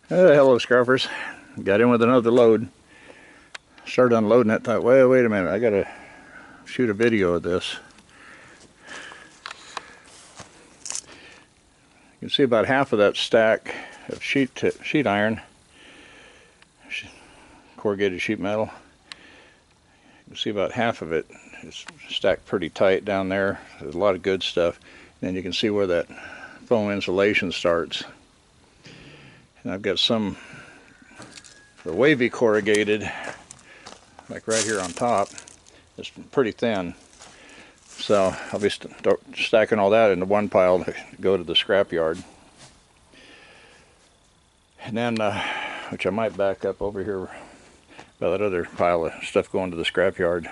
Hello scruffers. Got in with another load. Started unloading it, thought, wait a minute, I gotta shoot a video of this. You can see about half of that stack of sheet iron, corrugated sheet metal. You can see about half of it is stacked pretty tight down there. There's a lot of good stuff. And then you can see where that foam insulation starts. And I've got some the wavy corrugated, like right here on top. It's pretty thin. So I'll be stacking all that into one pile to go to the scrap yard. And then, which I might back up over here by that other pile of stuff going to the scrap yard.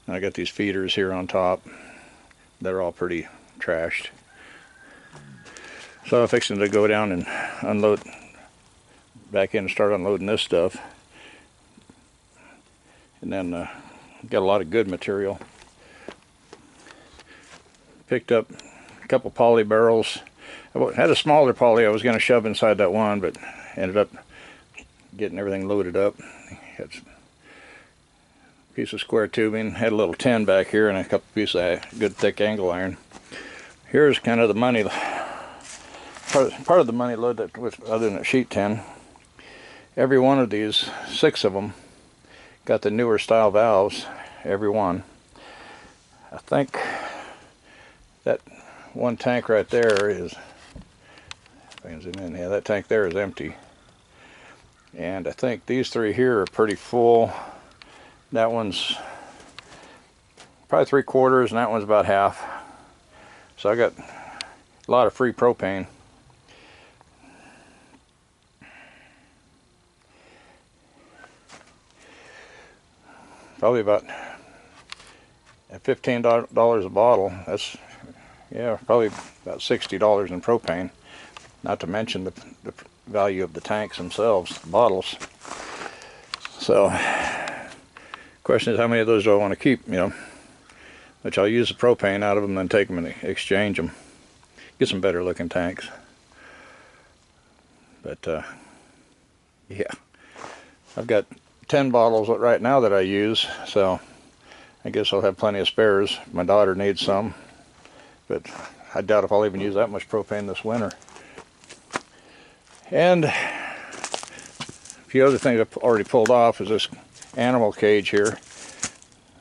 And I got these feeders here on top. They're all pretty trashed. So I'm fixing to go down and unload, back in and start unloading this stuff. And then got a lot of good material. Picked up a couple poly barrels. I had a smaller poly I was going to shove inside that one, but ended up getting everything loaded up. Had a piece of square tubing, had a little tin back here, and a couple pieces of good thick angle iron. Here's kind of the money, part of the money load that was other than a sheet tin. Every one of these, 6 of them, got the newer style valves, every one. I think that one tank right there is, if I can zoom in, yeah, that tank there is empty. And I think these 3 here are pretty full. That one's probably 3/4 and that one's about half. So I got a lot of free propane. Probably about at $15 a bottle. That's, yeah, probably about $60 in propane. Not to mention the value of the tanks themselves, the bottles. So, question is, how many of those do I want to keep? You know, which I'll use the propane out of them, then take them and exchange them. Get some better looking tanks. But yeah, I've got 10 bottles right now that I use, so I guess I'll have plenty of spares. My daughter needs some, but I doubt if I'll even use that much propane this winter. And a few other things I've already pulled off is this animal cage here.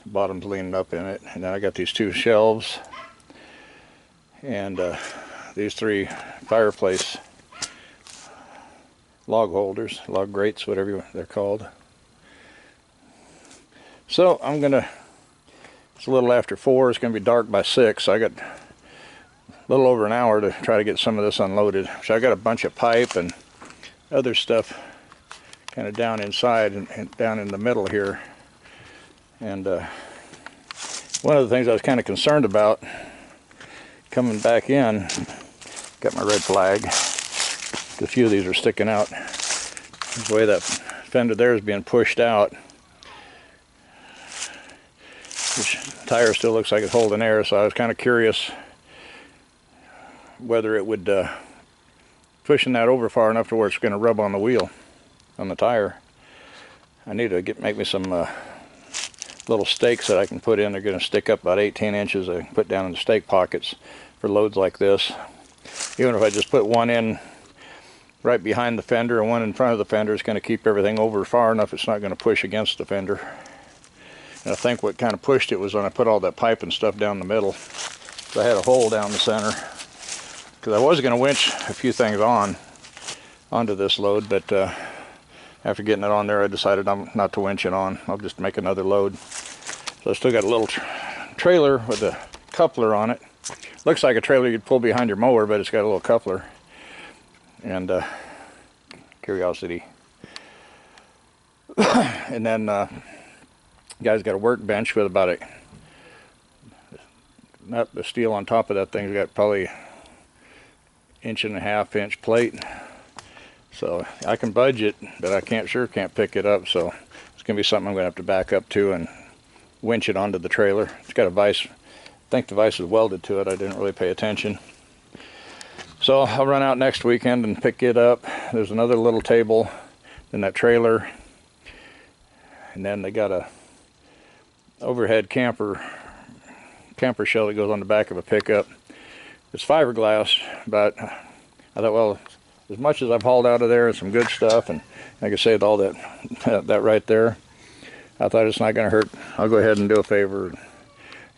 Bottom's leaning up in it. And then I got these 2 shelves and these 3 fireplace log holders, log grates, whatever they're called. So I'm gonna, it's a little after 4, it's gonna be dark by 6, so I got a little over an hour to try to get some of this unloaded. So I got a bunch of pipe and other stuff kind of down inside and down in the middle here. And one of the things I was kind of concerned about coming back in, got my red flag. A few of these are sticking out. The way that fender there is being pushed out. This tire still looks like it's holding air, so I was kind of curious whether it would pushing that over far enough to where it's going to rub on the wheel, on the tire. I need to make me some little stakes that I can put in. They're going to stick up about 18 inches. I can put down in the stake pockets for loads like this. Even if I just put one in right behind the fender and one in front of the fender, it's going to keep everything over far enough it's not going to push against the fender. And I think what kind of pushed it was when I put all that pipe and stuff down the middle. So I had a hole down the center. Because I was going to winch a few things onto this load, but after getting it on there, I decided not to winch it on. I'll just make another load. So I still got a little trailer with a coupler on it. Looks like a trailer you'd pull behind your mower, but it's got a little coupler. And curiosity. And then guy's got a workbench with about not the steel on top of that thing's got probably 1.5 inch plate. So I can budge it, but I can't pick it up. So it's gonna be something I'm gonna have to back up to and winch it onto the trailer. It's got a vise. I think the vise is welded to it. I didn't really pay attention. So I'll run out next weekend and pick it up, there's another little table in that trailer, and then they got a overhead camper shell that goes on the back of a pickup. It's fiberglass, but I thought, well, as much as I've hauled out of there and some good stuff, and like I say, with all that right there, I thought it's not going to hurt. I'll go ahead and do a favor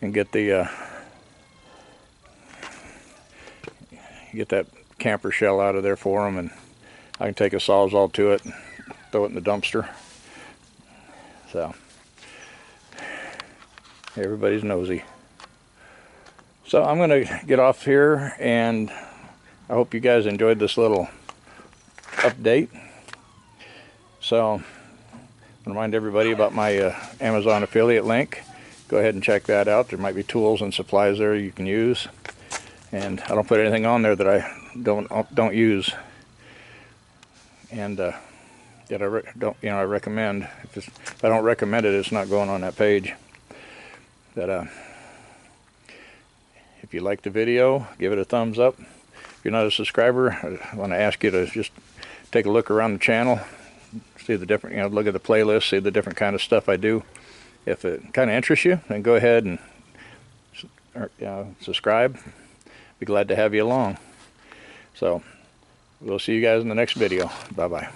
and get the get that camper shell out of there for them, and I can take a Sawzall to it and throw it in the dumpster. So everybody's nosy. So I'm going to get off here, and I hope you guys enjoyed this little update. So remind everybody about my Amazon affiliate link. Go ahead and check that out. There might be tools and supplies there you can use, and I don't put anything on there that I don't use, and that I recommend. If I don't recommend it, it's not going on that page. That if you like the video, give it a thumbs up. If you're not a subscriber, I want to ask you to just take a look around the channel, see the different, look at the playlist, see the different kind of stuff I do. If it kind of interests you, then go ahead and subscribe. Be glad to have you along. So we'll see you guys in the next video. Bye bye.